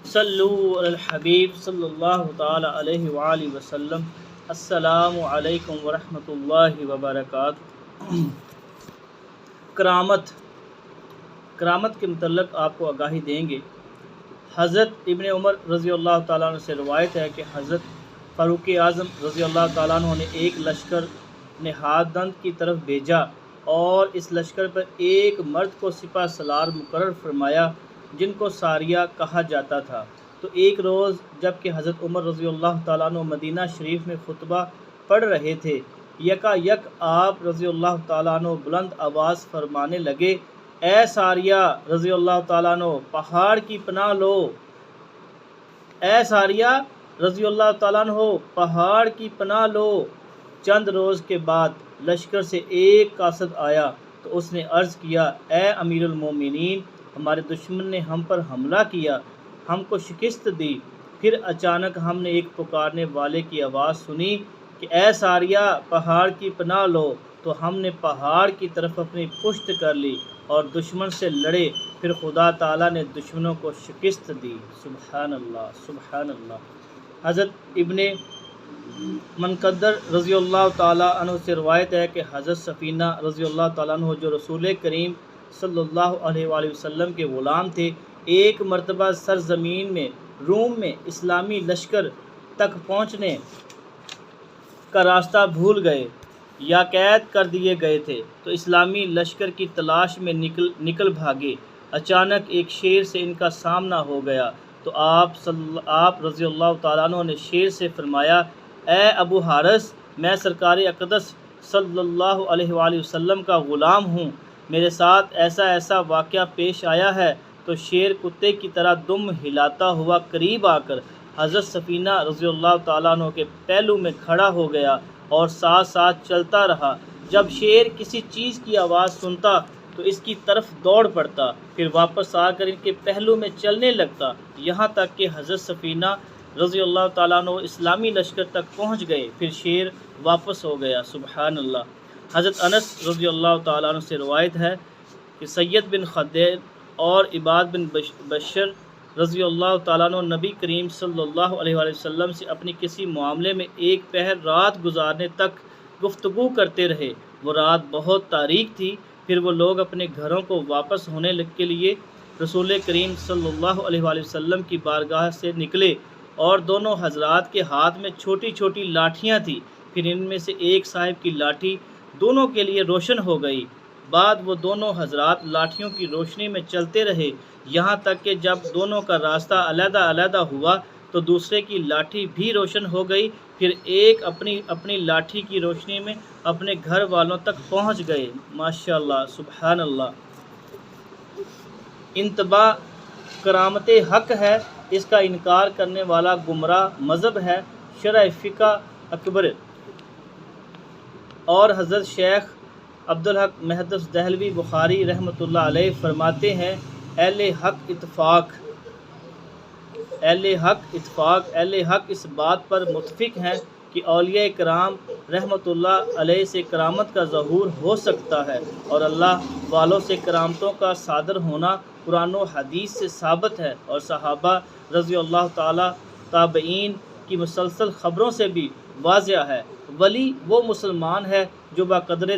صلو علی الحبیب صلی اللہ تعالی علیہ وآلہ وسلم۔ السلام علیکم ورحمۃ اللہ وبرکاتہ۔ کرامت کے متعلق آپ کو آگاہی دیں گے۔ حضرت ابن عمر رضی اللہ تعالیٰ عنہ سے روایت ہے کہ حضرت فاروق اعظم رضی اللہ تعالیٰ عنہ نے ایک لشکر نہادند کی طرف بھیجا اور اس لشکر پر ایک مرد کو سپہ سالار مقرر فرمایا جن کو ساریہ کہا جاتا تھا۔ تو ایک روز جب کہ حضرت عمر رضی اللہ تعالیٰ عنہ مدینہ شریف میں خطبہ پڑھ رہے تھے، یکا یک آپ رضی اللہ تعالیٰ عنہ بلند آواز فرمانے لگے، اے ساریہ رضی اللہ تعالیٰ عنہ پہاڑ کی پناہ لو، اے ساریہ رضی اللہ تعالیٰ عنہ پہاڑ کی پناہ لو۔ چند روز کے بعد لشکر سے ایک قاصد آیا تو اس نے عرض کیا، اے امیر المومنین، ہمارے دشمن نے ہم پر حملہ کیا، ہم کو شکست دی۔ پھر اچانک ہم نے ایک پکارنے والے کی آواز سنی کہ اے ساریہ پہاڑ کی پناہ لو، تو ہم نے پہاڑ کی طرف اپنی پشت کر لی اور دشمن سے لڑے۔ پھر خدا تعالیٰ نے دشمنوں کو شکست دی۔ سبحان اللہ، سبحان اللہ۔ حضرت ابن منقدر رضی اللہ تعالیٰ عنہ سے روایت ہے کہ حضرت سفینہ رضی اللہ تعالیٰ عنہ جو رسول کریم صلی اللہ علیہ وآلہ وسلم کے غلام تھے، ایک مرتبہ سرزمین میں روم میں اسلامی لشکر تک پہنچنے کا راستہ بھول گئے یا قید کر دیے گئے تھے، تو اسلامی لشکر کی تلاش میں نکل بھاگے۔ اچانک ایک شیر سے ان کا سامنا ہو گیا تو آپ رضی اللہ تعالیٰ عنہ نے شیر سے فرمایا، اے ابو حارث، میں سرکار اقدس صلی اللہ علیہ وآلہ وسلم کا غلام ہوں، میرے ساتھ ایسا واقعہ پیش آیا ہے۔ تو شیر کتے کی طرح دم ہلاتا ہوا قریب آ کر حضرت سفینہ رضی اللہ تعالیٰ عنہ کے پہلو میں کھڑا ہو گیا اور ساتھ ساتھ چلتا رہا۔ جب شیر کسی چیز کی آواز سنتا تو اس کی طرف دوڑ پڑتا، پھر واپس آ کر ان کے پہلو میں چلنے لگتا، یہاں تک کہ حضرت سفینہ رضی اللہ تعالیٰ عنہ اسلامی لشکر تک پہنچ گئے، پھر شیر واپس ہو گیا۔ سبحان اللہ۔ حضرت انس رضی اللہ تعالیٰ عنہ سے روایت ہے کہ سید بن خدیر اور عباد بن بشر رضی اللہ تعالیٰ عنہ نبی کریم صلی اللہ علیہ وآلہ وسلم سے اپنی کسی معاملے میں ایک پہر رات گزارنے تک گفتگو کرتے رہے۔ وہ رات بہت تاریک تھی۔ پھر وہ لوگ اپنے گھروں کو واپس ہونے کے لیے رسول کریم صلی اللہ علیہ وآلہ وسلم کی بارگاہ سے نکلے اور دونوں حضرات کے ہاتھ میں چھوٹی چھوٹی لاٹھیاں تھیں۔ پھر ان میں سے ایک صاحب کی لاٹھی دونوں کے لیے روشن ہو گئی۔ بعد وہ دونوں حضرات لاٹھیوں کی روشنی میں چلتے رہے، یہاں تک کہ جب دونوں کا راستہ علیحدہ علیحدہ ہوا تو دوسرے کی لاٹھی بھی روشن ہو گئی۔ پھر ایک اپنی لاٹھی کی روشنی میں اپنے گھر والوں تک پہنچ گئے۔ ماشاءاللہ، سبحان اللہ۔ انتباہ، کرامت حق ہے، اس کا انکار کرنے والا گمراہ مذہب ہے۔ شرح فقہ اکبر اور حضرت شیخ عبدالحق محدث دہلوی بخاری رحمۃ اللہ علیہ فرماتے ہیں، اہل حق اس بات پر متفق ہیں کہ اولیاء کرام رحمۃ اللہ علیہ سے کرامت کا ظہور ہو سکتا ہے، اور اللہ والوں سے کرامتوں کا صادر ہونا قرآن و حدیث سے ثابت ہے، اور صحابہ رضی اللہ تعالیٰ تابعین کی مسلسل خبروں سے بھی واضح ہے۔ ولی وہ مسلمان ہے جو بقدر